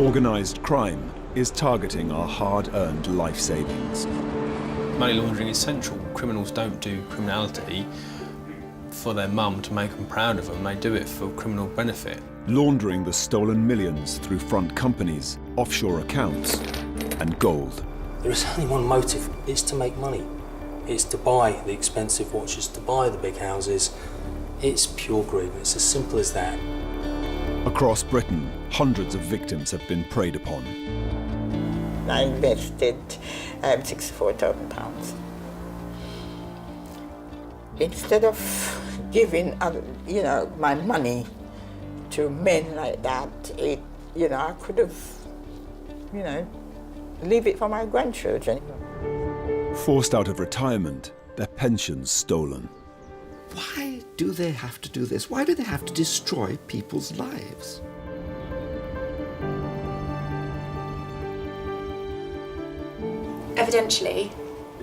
Organised crime is targeting our hard-earned life savings. Money laundering is central. Criminals don't do criminality for their mum to make them proud of them. They do it for criminal benefit. Laundering the stolen millions through front companies, offshore accounts and gold. There is only one motive, it's to make money. It's to buy the expensive watches, to buy the big houses. It's pure greed, it's as simple as that. Across Britain, hundreds of victims have been preyed upon. I invested £64,000. Instead of giving, my money to men like that, I could have, leave it for my grandchildren. Forced out of retirement, their pensions stolen. Why do they have to do this? Why do they have to destroy people's lives? Evidentially,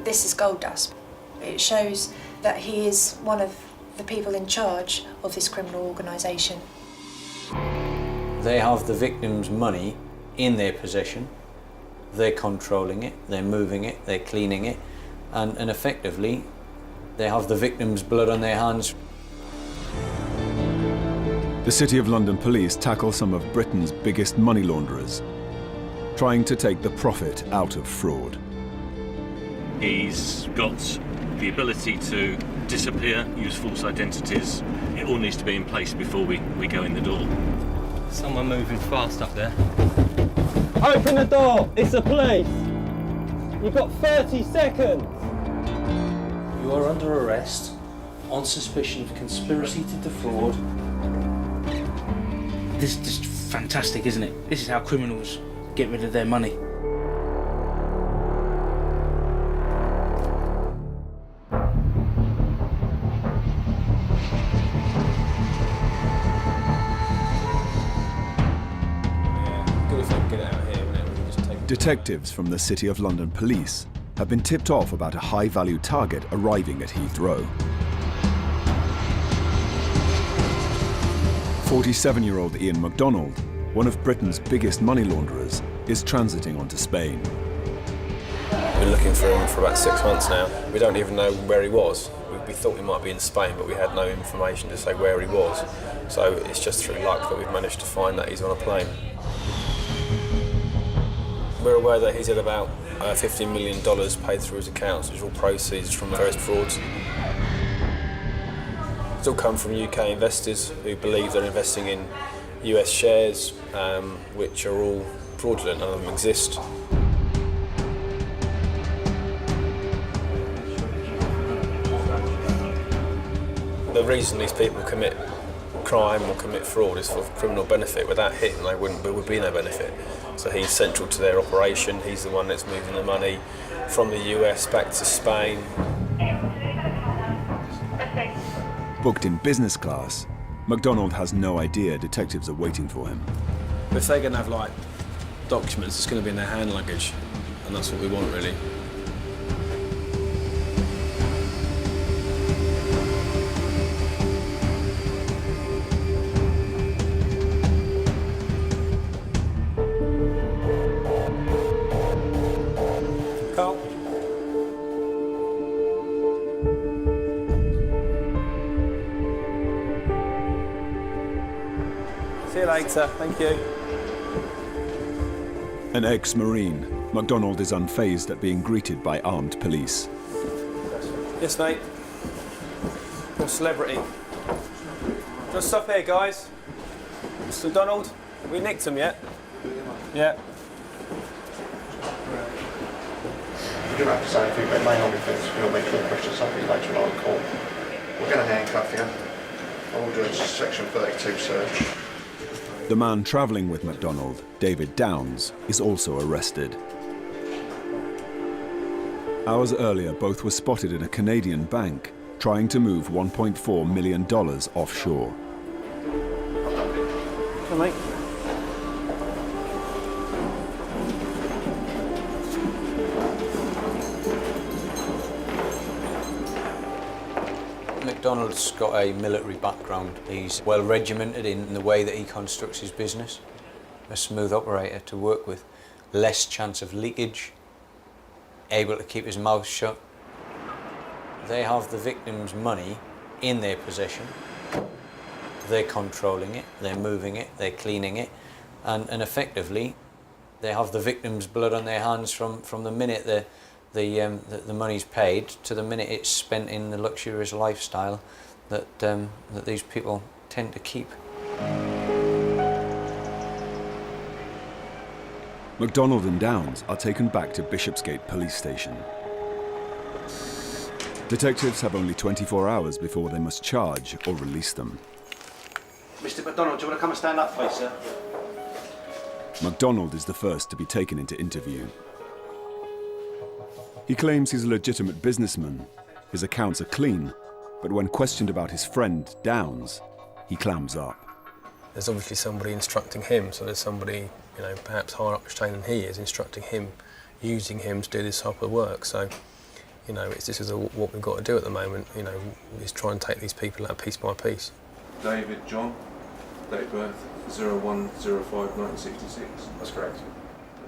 this is gold dust. It shows that he is one of the people in charge of this criminal organisation. They have the victim's money in their possession. They're controlling it, they're moving it, they're cleaning it, and effectively, they have the victim's blood on their hands. The City of London Police tackle some of Britain's biggest money launderers, trying to take the profit out of fraud. He's got the ability to disappear, use false identities. It all needs to be in place before we go in the door. Someone moving fast up there. Open the door! It's the police! You've got 30 seconds! You are under arrest on suspicion of conspiracy to defraud. This is just fantastic, isn't it? This is how criminals get rid of their money. Detectives from the City of London Police have been tipped off about a high-value target arriving at Heathrow. 47-year-old Ian MacDonald, one of Britain's biggest money launderers, is transiting onto Spain. We've been looking for him for about 6 months now. We don't even know where he was. We thought he might be in Spain, but we had no information to say where he was. So it's just through luck that we've managed to find that he's on a plane. We're aware that he's had about $15 million paid through his accounts, which are all proceeds from various frauds. It's all come from UK investors who believe they're investing in US shares, which are all fraudulent, none of them exist. The reason these people commit crime or commit fraud is for criminal benefit. Without him, there would be no benefit. So he's central to their operation. He's the one that's moving the money from the US back to Spain. Booked in business class, MacDonald has no idea detectives are waiting for him. If they're going to have documents, it's going to be in their hand luggage, and that's what we want, really. Carl. See you later, thank you. An ex-Marine, MacDonald is unfazed at being greeted by armed police. Yes, mate. You're a celebrity. Just stop here, guys. Mr. Donald, have we nicked him yet? Yeah. You don't have to say anything, but it may not be things we'll make full questions something later on in court. We're going to handcuff you. All we're doing is a section 32 search. The man travelling with MacDonald, David Downs, is also arrested. Hours earlier, both were spotted in a Canadian bank, trying to move $1.4 million offshore. Come on, mate. MacDonald's got a military background. He's well regimented in the way that he constructs his business. a smooth operator to work with, less chance of leakage, able to keep his mouth shut. They have the victim's money in their possession. They're controlling it, they're moving it, they're cleaning it, and effectively they have the victim's blood on their hands from the minute the money's paid to the minute it's spent in the luxurious lifestyle that these people tend to keep. MacDonald and Downs are taken back to Bishopsgate Police Station. Detectives have only 24 hours before they must charge or release them. Mr. MacDonald, do you want to come and stand up, please, sir? MacDonald is the first to be taken into interview. He claims he's a legitimate businessman. His accounts are clean, but when questioned about his friend, Downs, he clams up. There's obviously somebody instructing him, so there's somebody, perhaps higher up the chain than he is, instructing him, using him to do this type of work. So, this is what we've got to do at the moment, is try and take these people out piece by piece. David John, date of birth 01/05/1966. That's correct.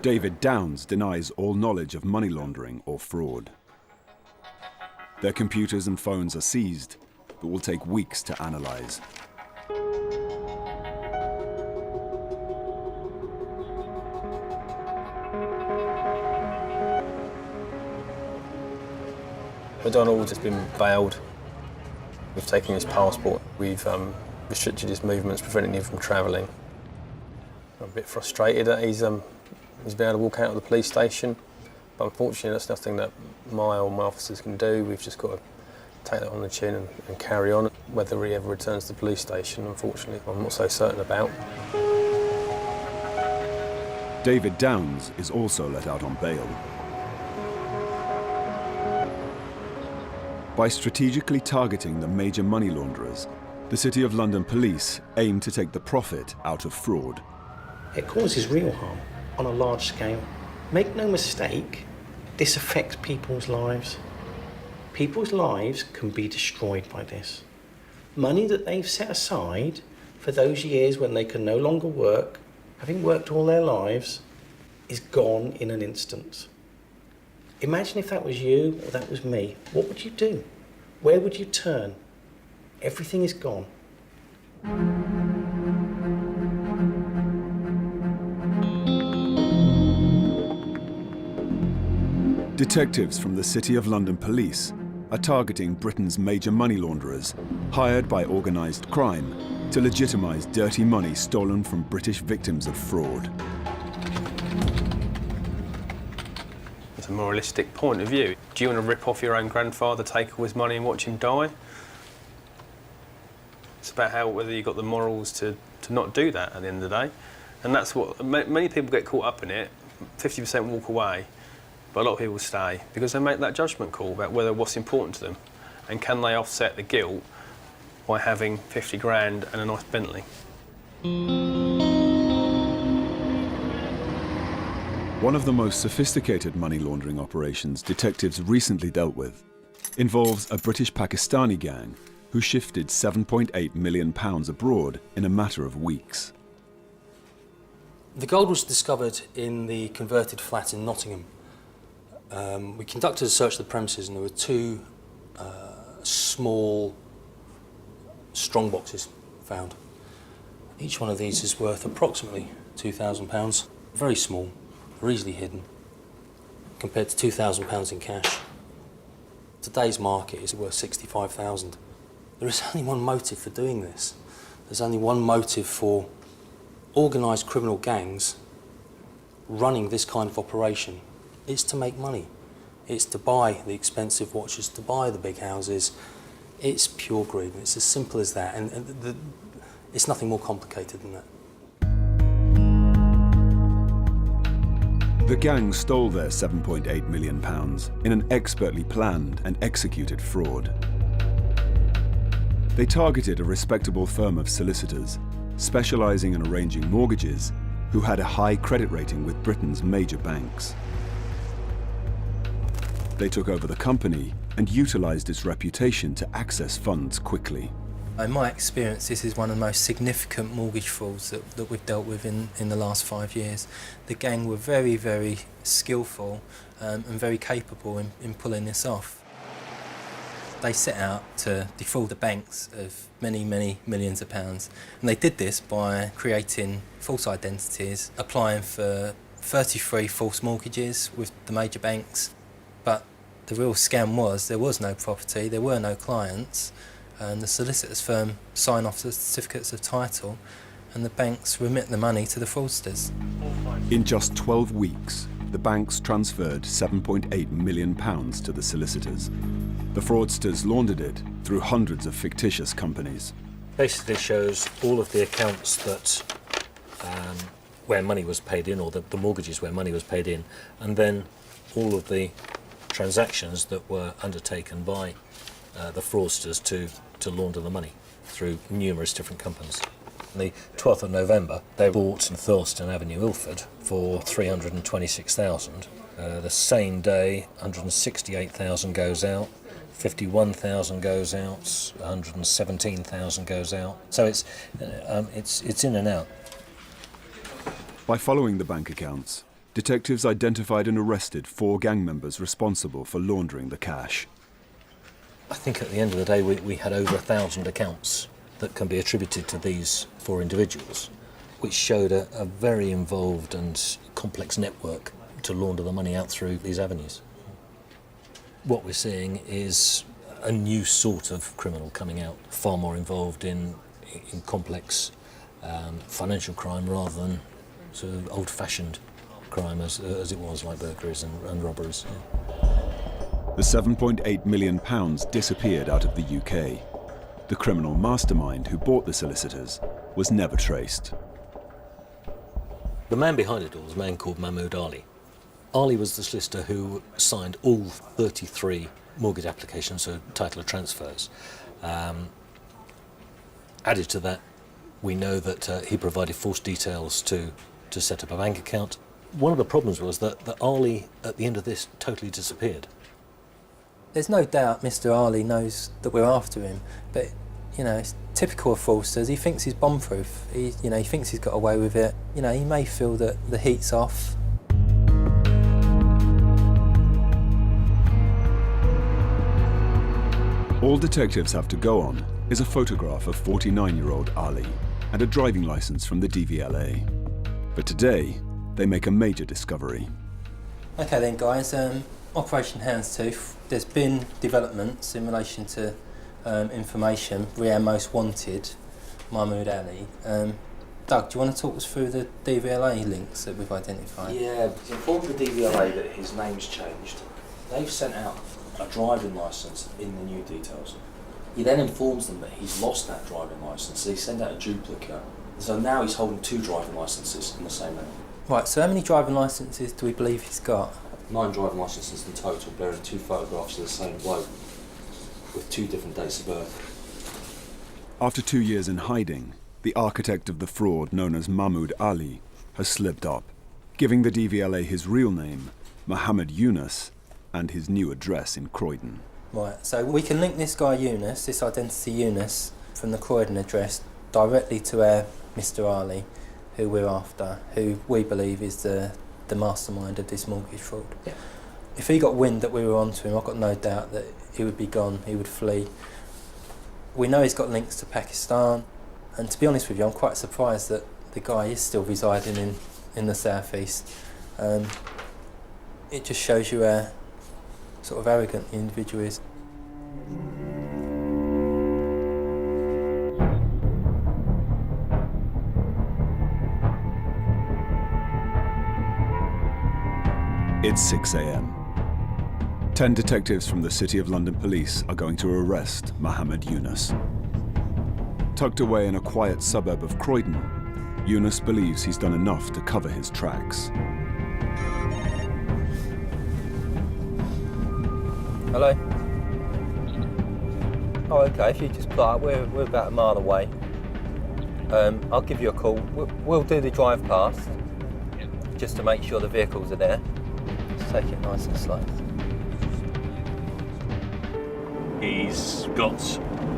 David Downs denies all knowledge of money laundering or fraud. Their computers and phones are seized, but will take weeks to analyse. MacDonald has been bailed. We've taken his passport. We've restricted his movements, preventing him from travelling. I'm a bit frustrated that he's been able to walk out of the police station, but unfortunately that's nothing that my officers can do. We've just got to take that on the chin and carry on. Whether he ever returns to the police station, unfortunately, I'm not so certain about. David Downs is also let out on bail. By strategically targeting the major money launderers, the City of London Police aim to take the profit out of fraud. It causes real harm on a large scale. Make no mistake, this affects people's lives. People's lives can be destroyed by this. Money that they've set aside for those years when they can no longer work, having worked all their lives, is gone in an instant. Imagine if that was you or that was me. What would you do? Where would you turn? Everything is gone. Detectives from the City of London Police are targeting Britain's major money launderers, hired by organised crime to legitimise dirty money stolen from British victims of fraud. It's a moralistic point of view. Do you want to rip off your own grandfather, take all his money and watch him die? It's about whether you've got the morals to not do that at the end of the day. And that's what, many people get caught up in it, 50% walk away, but a lot of people stay because they make that judgment call about what's important to them and can they offset the guilt by having 50 grand and a nice Bentley. One of the most sophisticated money laundering operations detectives recently dealt with involves a British-Pakistani gang who shifted £7.8 million abroad in a matter of weeks. The gold was discovered in the converted flat in Nottingham. We conducted a search of the premises and there were two small strong boxes found. Each one of these is worth approximately £2,000. Very small, very easily hidden, compared to £2,000 in cash. Today's market is worth £65,000. There is only one motive for doing this. There's only one motive for organised criminal gangs running this kind of operation. It's to make money. It's to buy the expensive watches, to buy the big houses. It's pure greed. It's as simple as that. And it's nothing more complicated than that. The gang stole their £7.8 million in an expertly planned and executed fraud. They targeted a respectable firm of solicitors, specialising in arranging mortgages, who had a high credit rating with Britain's major banks. They took over the company and utilised its reputation to access funds quickly. In my experience, this is one of the most significant mortgage frauds that we've dealt with in the last 5 years. The gang were very, very skillful and very capable in pulling this off. They set out to defraud the banks of many, many millions of pounds. And they did this by creating false identities, applying for 33 false mortgages with the major banks. But the real scam was there was no property, there were no clients, and the solicitors firm sign off the certificates of title and the banks remit the money to the fraudsters. In just 12 weeks, the banks transferred £7.8 million to the solicitors. The fraudsters laundered it through hundreds of fictitious companies. Basically shows all of the accounts that where money was paid in, or the mortgages where money was paid in, and then all of the transactions that were undertaken by the fraudsters to launder the money through numerous different companies. On the 12th of November, they bought in Thurleston Avenue, Ilford, for $326,000. The same day, $168,000 goes out, $51,000 goes out, $117,000 goes out. So it's in and out. By following the bank accounts, detectives identified and arrested 4 gang members responsible for laundering the cash. I think at the end of the day we had over 1,000 accounts that can be attributed to these 4 individuals, which showed a very involved and complex network to launder the money out through these avenues. What we're seeing is a new sort of criminal coming out, far more involved in complex financial crime rather than sort of old-fashioned crime as it was, like burglaries and robberies. Yeah. The £7.8 million disappeared out of the UK. The criminal mastermind who bought the solicitors was never traced. The man behind it all was a man called Mamud Ali. Ali was the solicitor who signed all 33 mortgage applications, so title transfers. Added to that, we know that he provided false details to set up a bank account. One of the problems was that Ali, at the end of this, totally disappeared. There's no doubt Mr. Ali knows that we're after him, but you know, it's typical of fraudsters. He thinks he's bomb-proof. He thinks he's got away with it. You know, he may feel that the heat's off. All detectives have to go on is a photograph of 49-year-old Ali and a driving licence from the DVLA. But today, they make a major discovery. Okay then, guys. Operation Houndstooth. There's been developments in relation to information. We are most wanted, Mamud Ali. Doug, do you want to talk us through the DVLA links that we've identified? Yeah, he's informed the DVLA that his name's changed. They've sent out a driving licence in the new details. He then informs them that he's lost that driving licence, so they send out a duplicate. So now he's holding 2 driving licences in the same name. Right, so how many driving licences do we believe he's got? 9 driving licences in total, bearing 2 photographs of the same bloke with 2 different dates of birth. After 2 years in hiding, the architect of the fraud, known as Mamud Ali, has slipped up, giving the DVLA his real name, Mohammed Yunus, and his new address in Croydon. Right, so we can link this guy Yunus, this identity Yunus, from the Croydon address directly to our Mr. Ali, who we're after, who we believe is the mastermind of this mortgage fraud. Yeah. If he got wind that we were onto him, I've got no doubt that he would be gone, he would flee. We know he's got links to Pakistan, and to be honest with you, I'm quite surprised that the guy is still residing in the southeast. It just shows you how sort of arrogant the individual is. It's 6 a.m. 10 detectives from the City of London Police are going to arrest Mohammed Yunus. Tucked away in a quiet suburb of Croydon, Yunus believes he's done enough to cover his tracks. Hello? Oh, okay, if you just pull up, we're about a mile away. I'll give you a call. We'll do the drive past, just to make sure the vehicles are there. Just take it nice and slow. He's got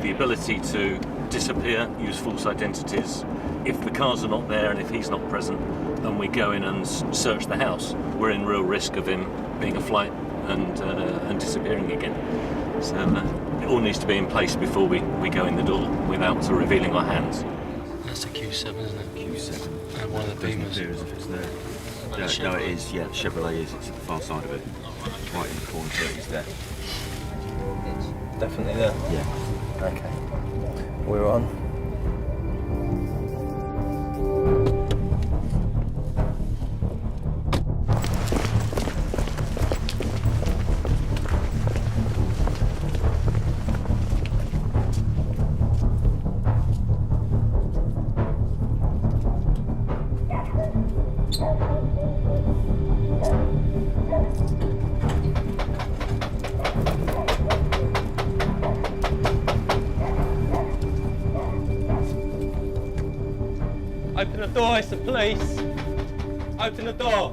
the ability to disappear, use false identities. If the cars are not there and if he's not present, and we go in and search the house, we're in real risk of him being a flight and disappearing again. So it all needs to be in place before we go in the door without sort of revealing our hands. That's a Q7, isn't it? Q7. And one of the Beamers. Appear as if it's there. No, it is, yeah, the Chevrolet is, it's at the far side of it. Right in the corner, so it's there. Definitely there? Yeah. Okay. We're on. Open the door, it's the police. Open the door.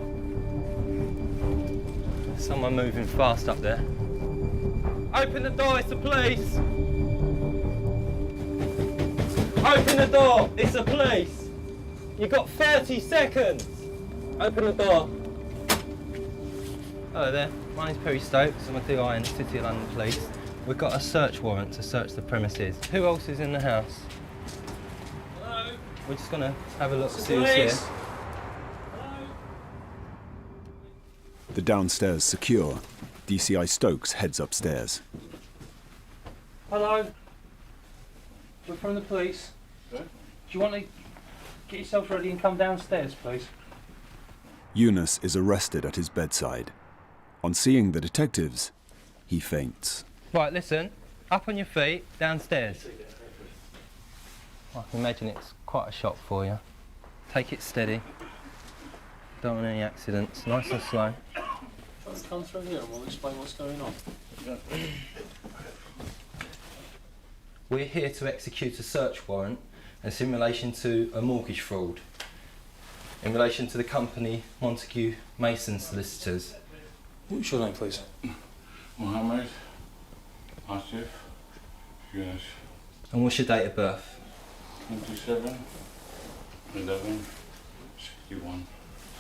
Someone moving fast up there. Open the door, it's the police. Open the door, it's the police. You've got 30 seconds. Open the door. Hello there, my name's Perry Stokes. I'm a DI in the City of London Police. We've got a search warrant to search the premises. Who else is in the house? Hello? We're just going to have a look, see who's here. The downstairs secure, DCI Stokes heads upstairs. Hello. We're from the police. Okay. Do you want to get yourself ready and come downstairs, please? Yunus is arrested at his bedside. On seeing the detectives, he faints. Right, listen, up on your feet, downstairs. I can imagine it's quite a shock for you. Take it steady. Don't want any accidents, nice and slow. Just come through here and we'll explain what's going on. We're here to execute a search warrant, and it's in relation to a mortgage fraud. In relation to the company Montague Mason Solicitors. What's your name, please? Mohammed, Asif, Yunus. And what's your date of birth? 27, 11, 61.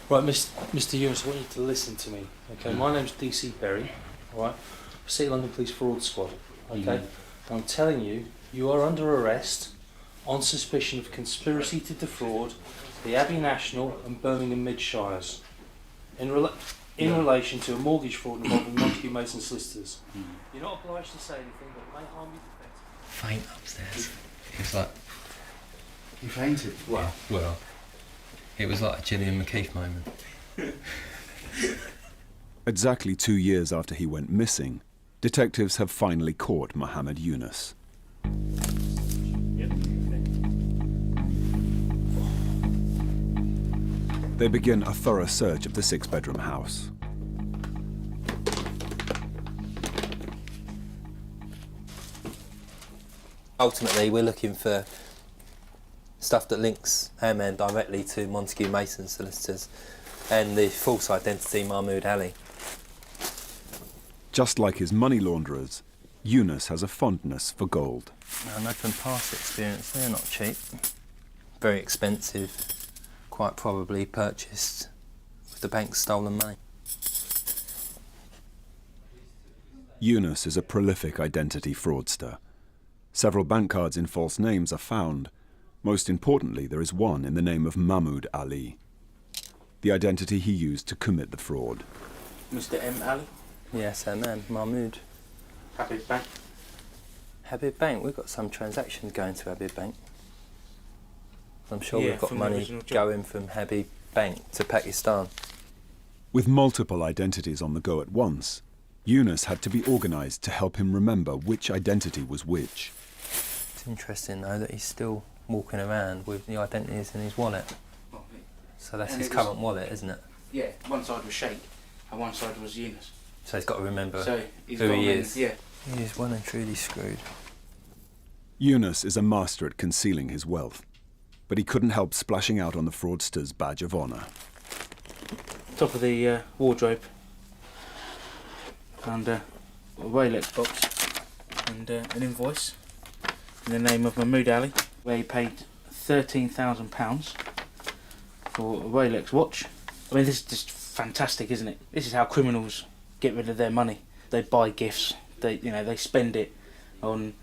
Right, Mr. Yunus, I want you to listen to me. Okay, my name's DC Perry, alright? City London Police Fraud Squad, okay? I'm telling you, you are under arrest on suspicion of conspiracy to defraud the Abbey National and Birmingham Midshires in relation to a mortgage fraud involving Montague Mason Solicitors. You're not obliged to say anything, but it may harm you defence. Faint upstairs. It was like... You fainted? Well, it was like a Gillian McKeith moment. Exactly 2 years after he went missing, detectives have finally caught Mohammed Yunus. They begin a thorough search of the 6-bedroom house. Ultimately, we're looking for stuff that links our man directly to Montague Mason Solicitors and the false identity Mahmoud Ali. Just like his money launderers, Yunus has a fondness for gold. I know from past experience, they're not cheap. Very expensive, quite probably purchased with the bank's stolen money. Yunus is a prolific identity fraudster. Several bank cards in false names are found. Most importantly, there is one in the name of Mamud Ali, the identity he used to commit the fraud. Mr. M. Ali? Yes, our man, Mahmoud. Habib Bank? Habib Bank, we've got some transactions going to Habib Bank. I'm sure Yeah, we've got from the money original job. going from Habib Bank to Pakistan. With multiple identities on the go at once, Yunus had to be organised to help him remember which identity was which. It's interesting though that he's still walking around with the identities in his wallet. So that's And his it was- current wallet, isn't it? Yeah, one side was Sheikh and one side was Yunus. So he's got to remember So he's who got he them, is. yeah. He is well and truly screwed. Yunus is a master at concealing his wealth, but he couldn't help splashing out on the fraudster's badge of honour. Top of the wardrobe. And a Rolex box. And an invoice. in the name of Mamud Ali, where he paid £13,000 for a Rolex watch. I mean, this is just fantastic, isn't it? This is how criminals get rid of their money. They buy gifts. They spend it on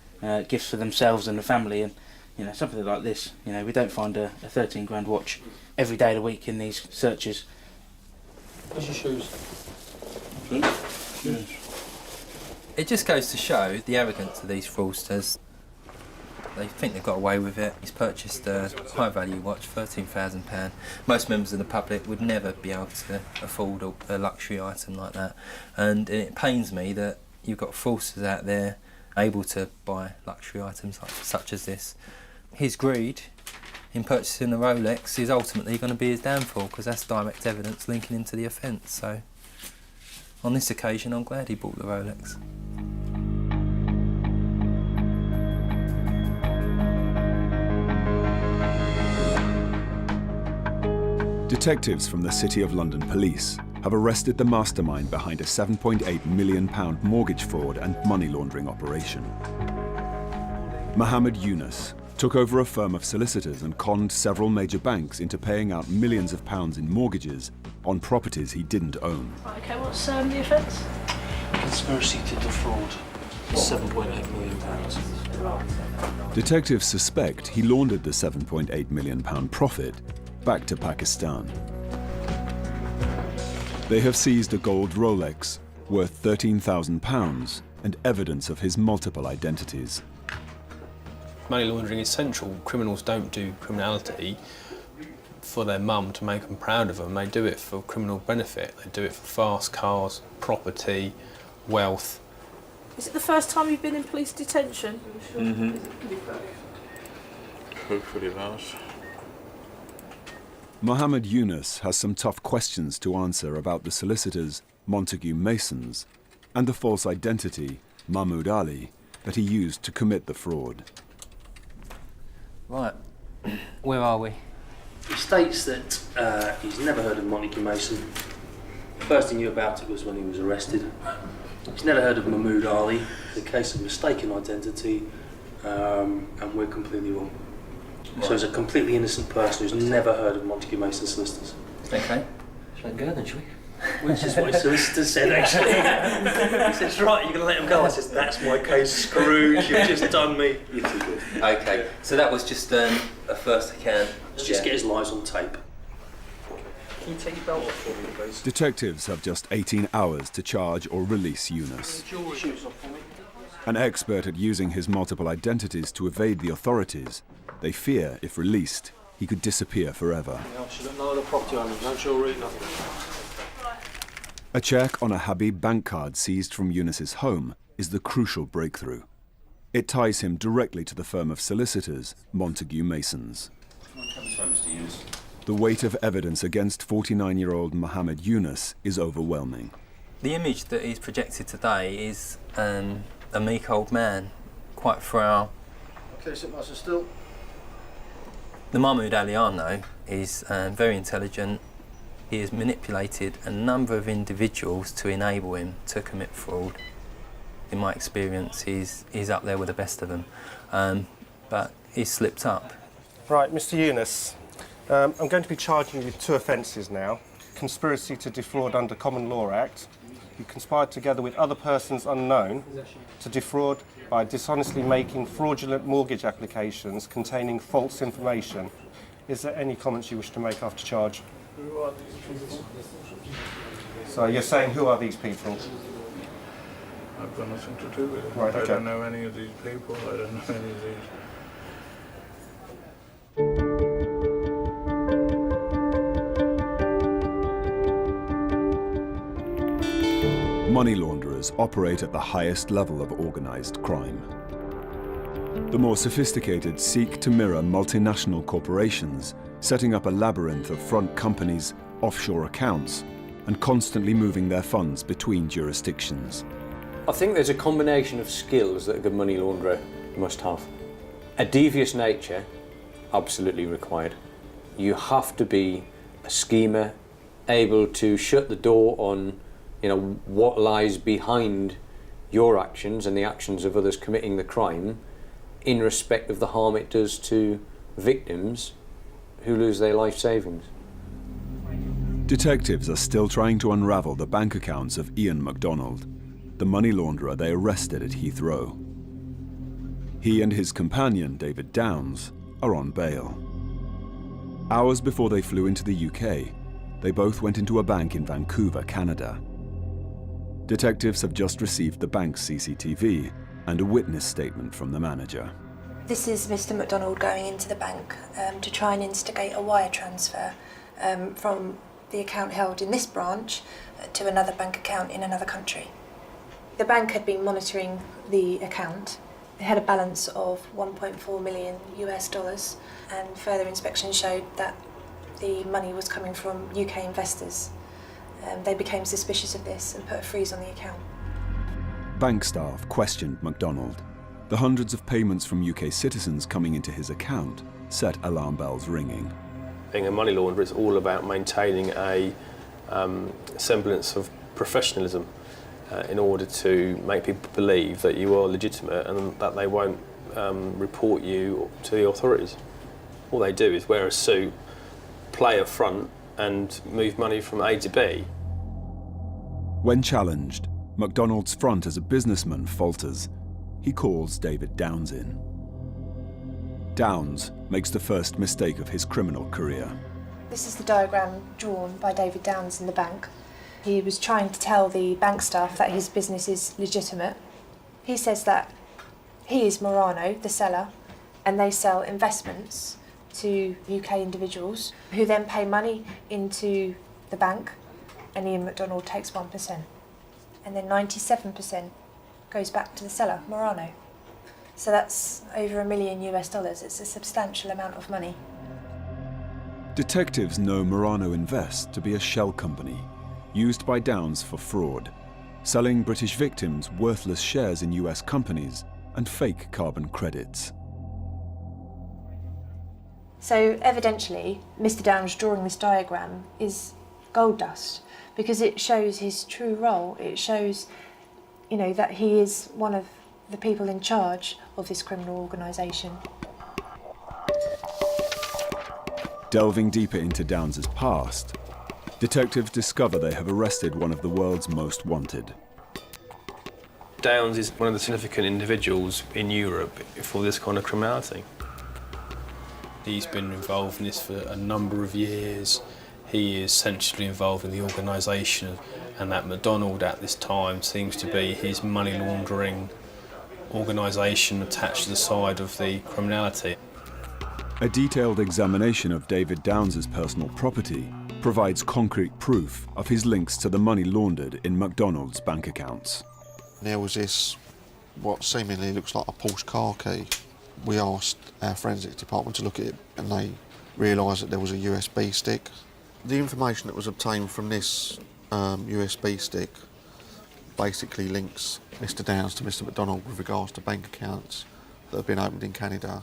gifts for themselves and the family, and something like this. We don't find a 13 grand watch every day of the week in these searches. Where's your shoes? Shoes. It just goes to show the arrogance of these fraudsters. They think they've got away with it. He's purchased a high-value watch, £13,000. Most members of the public would never be able to afford a luxury item like that. And it pains me that you've got fraudsters out there able to buy luxury items such as this. His greed in purchasing a Rolex is ultimately going to be his downfall, because that's direct evidence linking him to the offence. So on this occasion, I'm glad he bought the Rolex. Detectives from the City of London Police have arrested the mastermind behind a £7.8 million mortgage fraud and money laundering operation. Mohammed Yunus took over a firm of solicitors and conned several major banks into paying out millions of pounds in mortgages on properties he didn't own. Okay, what's the offence? Conspiracy to defraud £7.8 million. Detectives suspect he laundered the £7.8 million profit back to Pakistan. They have seized a gold Rolex worth £13,000 and evidence of his multiple identities. Money laundering is central. Criminals don't do criminality for their mum to make them proud of them. They do it for criminal benefit. They do it for fast cars, property, wealth. Is it the first time you've been in police detention? Mm-hmm. Hopefully last. Mohammed Yunus has some tough questions to answer about the solicitors, Montague Masons, and the false identity, Mamud Ali, that he used to commit the fraud. Right, where are we? He states that he's never heard of Montague Mason. First he knew about it was when he was arrested. He's never heard of Mamud Ali, the case of mistaken identity, and we're completely wrong. So he's a completely innocent person who's never heard of Montague Mason solicitors. Okay. Shall I go then, shall we? Which is what his solicitor said, actually. He says, right, you're going to let him go. I says, that's my case, Scrooge, you've just done me. You're too good. Okay, so that was just a first account. Let's just get his lies on tape. Can you take your belt off for me, please? Detectives have just 18 hours to charge or release Yunus. Shoes off for me. An expert at using his multiple identities to evade the authorities, they fear, if released, he could disappear forever. She got no other property on him, no jewellery, nothing. A check on a Habib bank card seized from Yunus's home is the crucial breakthrough. It ties him directly to the firm of solicitors, Montague Masons. The weight of evidence against 49-year-old Mohammed Yunus is overwhelming. The image that is projected today is a meek old man, quite frail. Okay, sit nice and still. The Mahmoud Ali I know is very intelligent. He has manipulated a number of individuals to enable him to commit fraud. In my experience, he's up there with the best of them, but he's slipped up. Right, Mr. Yunus, I'm going to be charging you with 2 offences now. Conspiracy to defraud under Common Law Act. You conspired together with other persons unknown to defraud by dishonestly making fraudulent mortgage applications containing false information. Is there any comments you wish to make after charge? Who are these people? So you're saying, who are these people? I've got nothing to do with it. Right, okay. I don't know any of these people. I don't know any of these. Money launderers operate at the highest level of organised crime. The more sophisticated seek to mirror multinational corporations, setting up a labyrinth of front companies, offshore accounts, and constantly moving their funds between jurisdictions. I think there's a combination of skills that a good money launderer must have. A devious nature, absolutely required. You have to be a schemer, able to shut the door on what lies behind your actions and the actions of others committing the crime in respect of the harm it does to victims who lose their life savings. Detectives are still trying to unravel the bank accounts of Ian MacDonald, the money launderer they arrested at Heathrow. He and his companion, David Downs, are on bail. Hours before they flew into the UK, they both went into a bank in Vancouver, Canada. Detectives have just received the bank's CCTV and a witness statement from the manager. This is Mr. MacDonald going into the bank to try and instigate a wire transfer from the account held in this branch to another bank account in another country. The bank had been monitoring the account. It had a balance of 1.4 million US dollars, and further inspection showed that the money was coming from UK investors. They became suspicious of this and put a freeze on the account. Bank staff questioned MacDonald. The hundreds of payments from UK citizens coming into his account set alarm bells ringing. Being a money launderer is all about maintaining a semblance of professionalism in order to make people believe that you are legitimate and that they won't report you to the authorities. All they do is wear a suit, play a front and move money from A to B. When challenged, MacDonald's front as a businessman falters. He calls David Downs in. Downs makes the first mistake of his criminal career. This is the diagram drawn by David Downs in the bank. He was trying to tell the bank staff that his business is legitimate. He says that he is Morano, the seller, and they sell investments to UK individuals who then pay money into the bank, and Ian MacDonald takes 1%. And then 97% goes back to the seller, Morano. So that's over $1 million US. It's a substantial amount of money. Detectives know Morano Invest to be a shell company used by Downs for fraud, selling British victims worthless shares in US companies and fake carbon credits. So evidentially, Mr. Downs drawing this diagram is gold dust because it shows his true role. It shows, you know, that he is one of the people in charge of this criminal organisation. Delving deeper into Downs's past, detectives discover they have arrested one of the world's most wanted. Downs is one of the significant individuals in Europe for this kind of criminality. He's been involved in this for a number of years. He is centrally involved in the organisation, and that MacDonald at this time seems to be his money laundering organisation attached to the side of the criminality. A detailed examination of David Downs's personal property provides concrete proof of his links to the money laundered in MacDonald's bank accounts. There was this, what seemingly looks like a Porsche car key. We asked our forensics department to look at it, and they realised that there was a USB stick. The information that was obtained from this USB stick basically links Mr. Downs to Mr. MacDonald with regards to bank accounts that have been opened in Canada.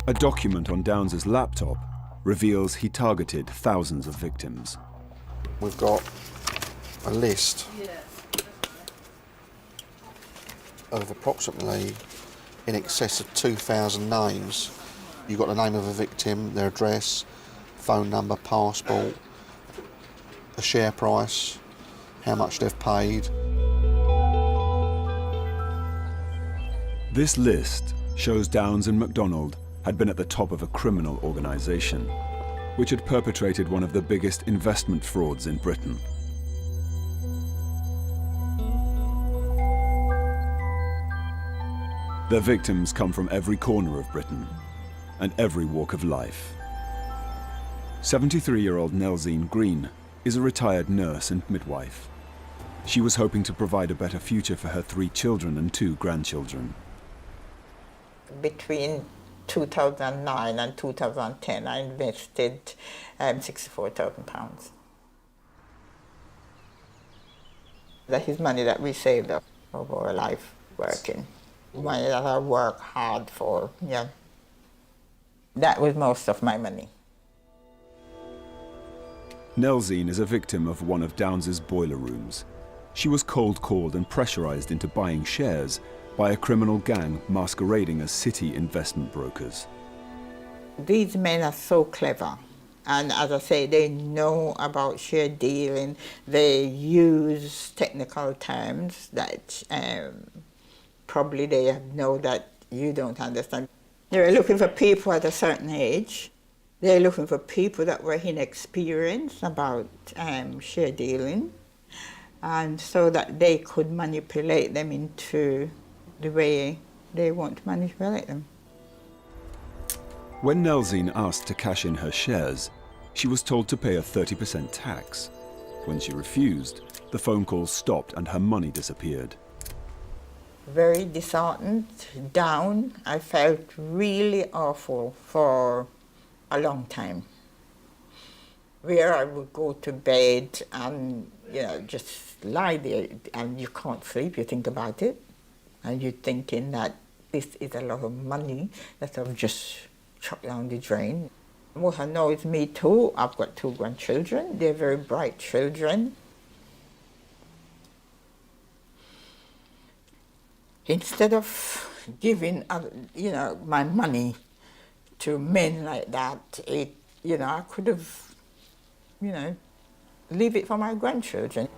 A document on Downs's laptop reveals he targeted thousands of victims. We've got a list of approximately in excess of 2,000 names. You've got the name of a victim, their address, phone number, passport, a share price, how much they've paid. This list shows Downs and MacDonald had been at the top of a criminal organisation, which had perpetrated one of the biggest investment frauds in Britain. Their victims come from every corner of Britain and every walk of life. 73-year-old Nelsine Green is a retired nurse and midwife. She was hoping to provide a better future for her 3 children and 2 grandchildren. Between 2009 and 2010, I invested £64,000. That is money that we saved up over our life working. Money that I work hard for, yeah. That was most of my money. Nelsine is a victim of one of Downs's boiler rooms. she was cold called and pressurized into buying shares by a criminal gang masquerading as city investment brokers. These men are so clever. And as I say, they know about share dealing. They use technical terms that probably they know that you don't understand. They're looking for people at a certain age. They're looking for people that were inexperienced about share dealing, and so that they could manipulate them into the way they want to manipulate them. When Nelsine asked to cash in her shares, she was told to pay a 30% tax. When she refused, the phone calls stopped and her money disappeared. Very disheartened, down. I felt really awful for a long time, where I would go to bed and, you know, just lie there and you can't sleep. You think about it and you're thinking that this is a lot of money that I've just chucked down the drain. What annoys me too, I've got 2 grandchildren. They're very bright children. Instead of giving, you know, my money to men like that, you know, I could have, you know, leave it for my grandchildren.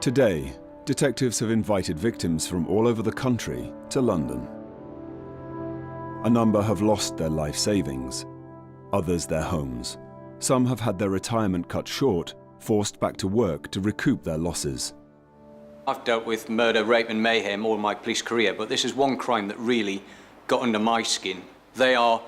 Today, detectives have invited victims from all over the country to London. A number have lost their life savings, others their homes. Some have had their retirement cut short, forced back to work to recoup their losses. I've dealt with murder, rape and mayhem all my police career, but this is one crime that really got under my skin. They are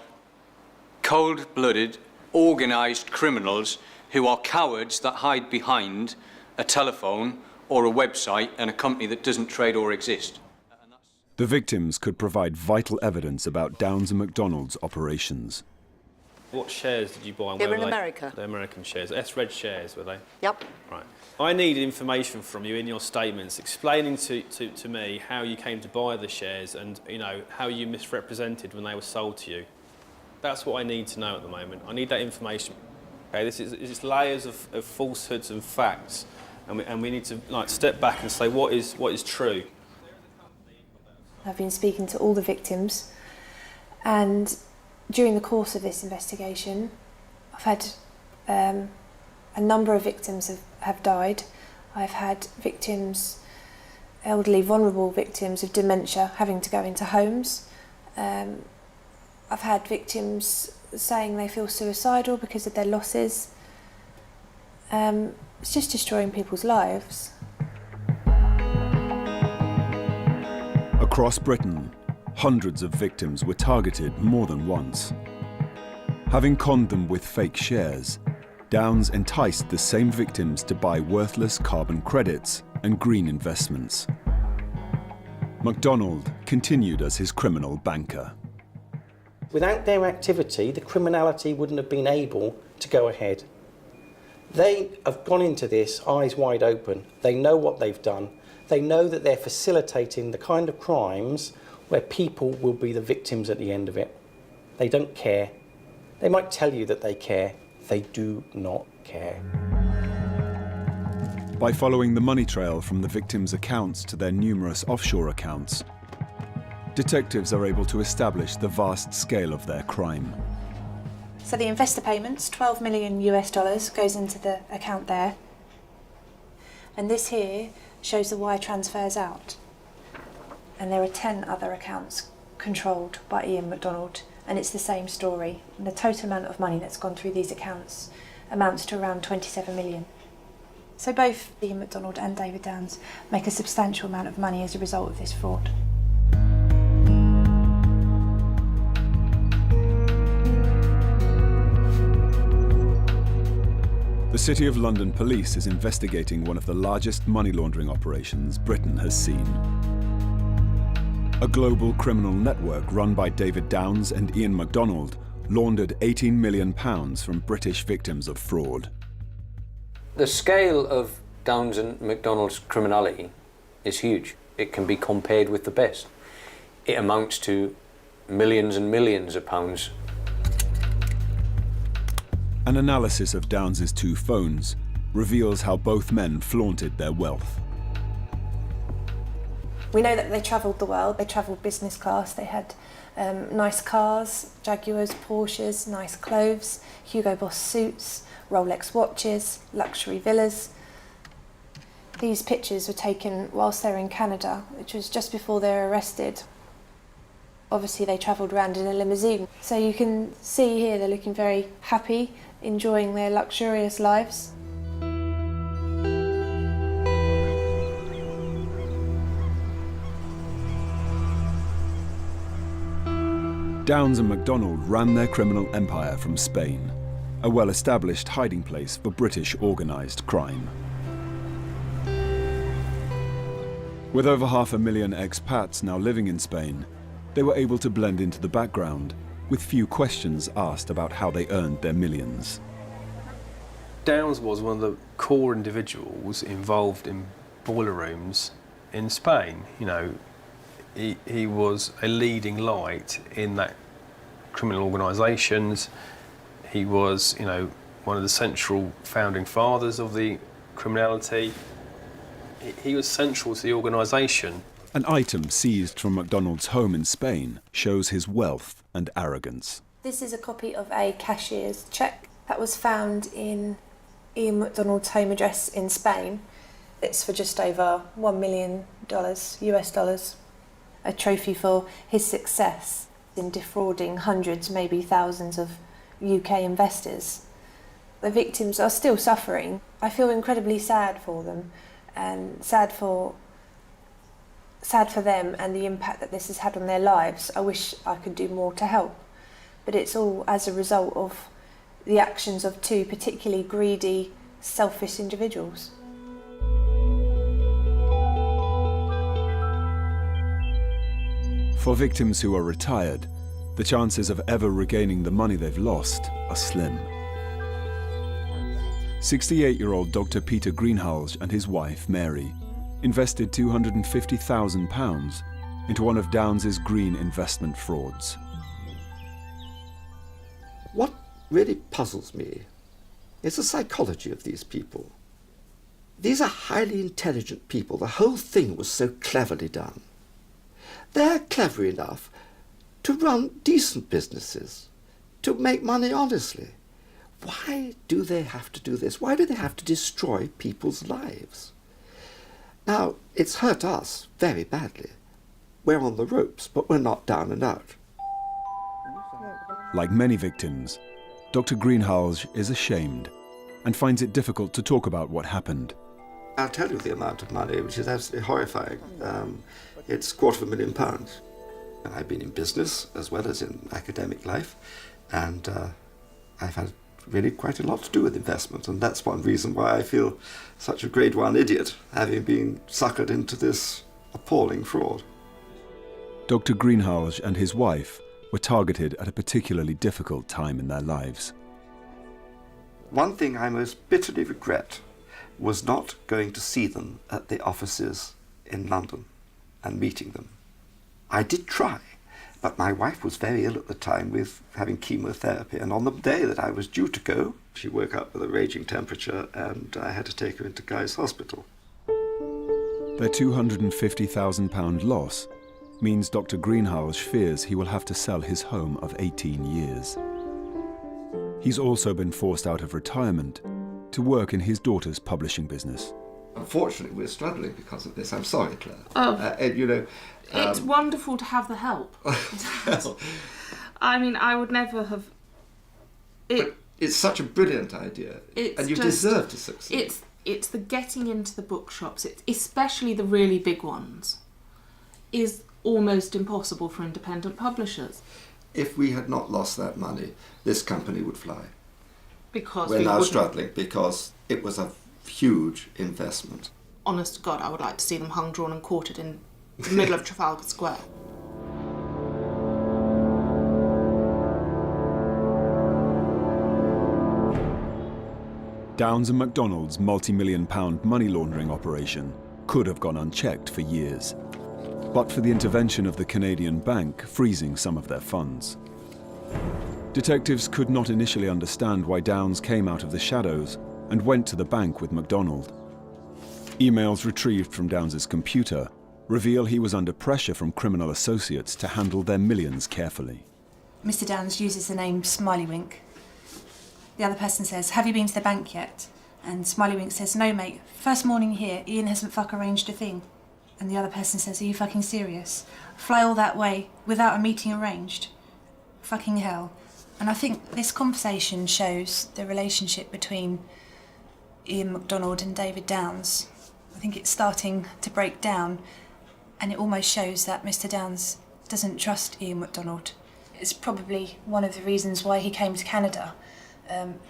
cold-blooded, organised criminals who are cowards that hide behind a telephone or a website and a company that doesn't trade or exist. The victims could provide vital evidence about Downs and McDonald's operations. What shares did you buy? They were in America. The American shares. S-Red shares, were they? Yep. Right. I need information from you in your statements explaining to me how you came to buy the shares and, you know, how you misrepresented when they were sold to you. That's what I need to know at the moment. I need that information. Okay, this is layers of falsehoods and facts, and we need to step back and say what is true. I've been speaking to all the victims, and during the course of this investigation, I've had a number of victims have died. I've had victims, elderly, vulnerable victims of dementia having to go into homes. I've had victims saying they feel suicidal because of their losses. It's just destroying people's lives. Across Britain, hundreds of victims were targeted more than once. Having conned them with fake shares, Downs enticed the same victims to buy worthless carbon credits and green investments. MacDonald continued as his criminal banker. Without their activity, the criminality wouldn't have been able to go ahead. They have gone into this eyes wide open. They know what they've done. They know that they're facilitating the kind of crimes where people will be the victims at the end of it. They don't care. They might tell you that they care. They do not care. By following the money trail from the victims' accounts to their numerous offshore accounts, detectives are able to establish the vast scale of their crime. So the investor payments, $12 million US, goes into the account there. And this here shows the wire transfers out. And there are 10 other accounts controlled by Ian MacDonald, and it's the same story. And the total amount of money that's gone through these accounts amounts to around 27 million. So both Ian MacDonald and David Downs make a substantial amount of money as a result of this fraud. The City of London Police is investigating one of the largest money laundering operations Britain has seen. A global criminal network run by David Downs and Ian MacDonald laundered £18 million from British victims of fraud. The scale of Downs and MacDonald's criminality is huge. It can be compared with the best. It amounts to millions and millions of pounds. An analysis of Downes's 2 phones reveals how both men flaunted their wealth. We know that they travelled the world. They travelled business class. They had nice cars, Jaguars, Porsches, nice clothes, Hugo Boss suits, Rolex watches, luxury villas. These pictures were taken whilst they were in Canada, which was just before they were arrested. Obviously they travelled around in a limousine. So you can see here they're looking very happy, enjoying their luxurious lives. Downes and MacDonald ran their criminal empire from Spain, a well-established hiding place for British organised crime. With over 500,000 expats now living in Spain, they were able to blend into the background, with few questions asked about how they earned their millions. Downes was one of the core individuals involved in boiler rooms in Spain. You know, he was a leading light in that criminal organisations. He was, you know, one of the central founding fathers of the criminality. He was central to the organisation. An item seized from MacDonald's home in Spain shows his wealth and arrogance. This is a copy of a cashier's cheque that was found in Ian MacDonald's home address in Spain. It's for just over $1 million US dollars. A trophy for his success in defrauding hundreds, maybe thousands of UK investors. The victims are still suffering. I feel incredibly sad for them, and sad for them and the impact that this has had on their lives. I wish I could do more to help, but it's all as a result of the actions of 2 particularly greedy, selfish individuals. For victims who are retired, the chances of ever regaining the money they've lost are slim. 68-year-old Dr. Peter Greenhalgh and his wife, Mary, invested £250,000 into one of Downes's green investment frauds. What really puzzles me is the psychology of these people. These are highly intelligent people. The whole thing was so cleverly done. They're clever enough to run decent businesses, to make money honestly. Why do they have to do this? Why do they have to destroy people's lives? Now, it's hurt us very badly. We're on the ropes, but we're not down and out. Like many victims, Dr. Greenhalgh is ashamed and finds it difficult to talk about what happened. I'll tell you the amount of money, which is absolutely horrifying. It's £250,000. And I've been in business as well as in academic life, and I've had really quite a lot to do with investment, and that's one reason why I feel such a grade 1 idiot, having been suckered into this appalling fraud. Dr. Greenhalgh and his wife were targeted at a particularly difficult time in their lives. One thing I most bitterly regret was not going to see them at the offices in London and meeting them. I did try, but my wife was very ill at the time with having chemotherapy, and on the day that I was due to go, she woke up with a raging temperature and I had to take her into Guy's Hospital. Their £250,000 loss means Dr. Greenhalgh fears he will have to sell his home of 18 years. He's also been forced out of retirement to work in his daughter's publishing business. Unfortunately, we're struggling because of this. I'm sorry, Claire. Oh. And, you know, It's wonderful to have the help. I mean, I would never have... But it's such a brilliant idea, and you deserve to succeed. It's the getting into the bookshops, especially the really big ones, is almost impossible for independent publishers. If we had not lost that money, this company would fly. Because we're now struggling because it was a huge investment. Honest to God, I would like to see them hung, drawn and quartered in the middle of Trafalgar Square. Downes and MacDonald's multi-million-pound money laundering operation could have gone unchecked for years, but for the intervention of the Canadian bank freezing some of their funds. Detectives could not initially understand why Downs came out of the shadows and went to the bank with MacDonald. Emails retrieved from Downs's computer reveal he was under pressure from criminal associates to handle their millions carefully. Mr. Downs uses the name Smiley-Wink. The other person says, "Have you been to the bank yet?" And Smiley-Wink says, "No, mate. First morning here, Ian hasn't arranged a thing." And the other person says, "Are you fucking serious? Fly all that way without a meeting arranged? Fucking hell." And I think this conversation shows the relationship between Ian MacDonald and David Downs. I think it's starting to break down, and it almost shows that Mr. Downs doesn't trust Ian MacDonald. It's probably one of the reasons why he came to Canada,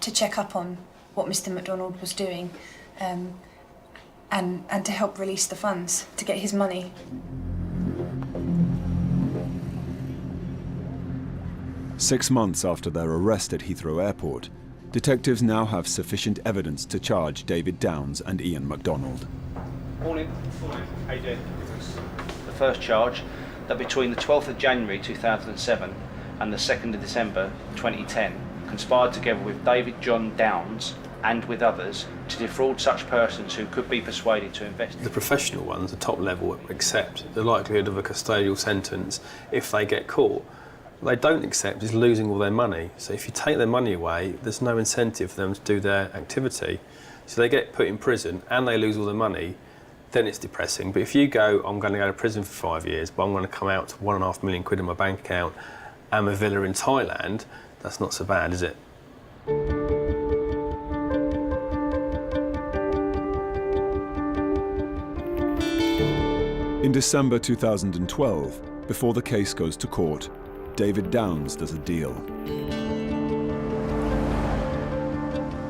to check up on what Mr. MacDonald was doing, and to help release the funds, to get his money. Six months after their arrest at Heathrow Airport, detectives now have sufficient evidence to charge David Downs and Ian MacDonald. Morning. How you doing? The first charge, that between the 12th of January 2007 and the 2nd of December 2010, conspired together with David John Downs and with others to defraud such persons who could be persuaded to invest. The professional ones, the top level, accept the likelihood of a custodial sentence if they get caught. What they don't accept is losing all their money. So if you take their money away, there's no incentive for them to do their activity. So they get put in prison and they lose all their money, then it's depressing. But if you go, I'm going to go to prison for 5 years, but I'm going to come out to £1.5 million in my bank account and a villa in Thailand, that's not so bad, is it? In December 2012, before the case goes to court, David Downs does a deal.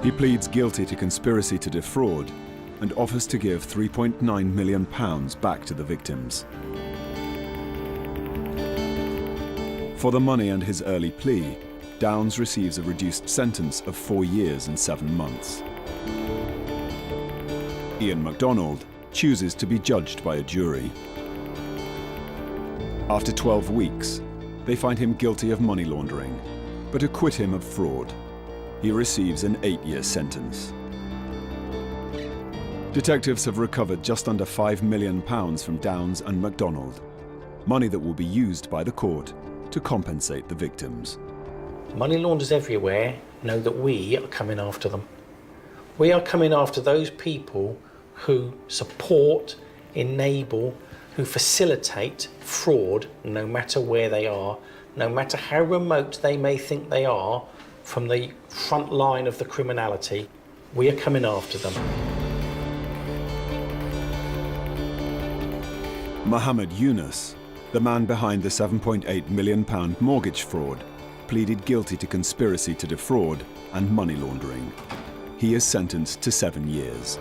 He pleads guilty to conspiracy to defraud and offers to give £3.9 million back to the victims. For the money and his early plea, Downs receives a reduced sentence of 4 years and 7 months. Ian MacDonald chooses to be judged by a jury. After 12 weeks, they find him guilty of money laundering, but acquit him of fraud. He receives an 8-year sentence. Detectives have recovered just under £5 million from Downs and MacDonald, money that will be used by the court to compensate the victims. Money launderers everywhere know that we are coming after them. We are coming after those people who support, enable, who facilitate fraud, no matter where they are, no matter how remote they may think they are from the front line of the criminality. We are coming after them. Mohammed Yunus, the man behind the £7.8 million mortgage fraud, pleaded guilty to conspiracy to defraud and money laundering. He is sentenced to 7 years.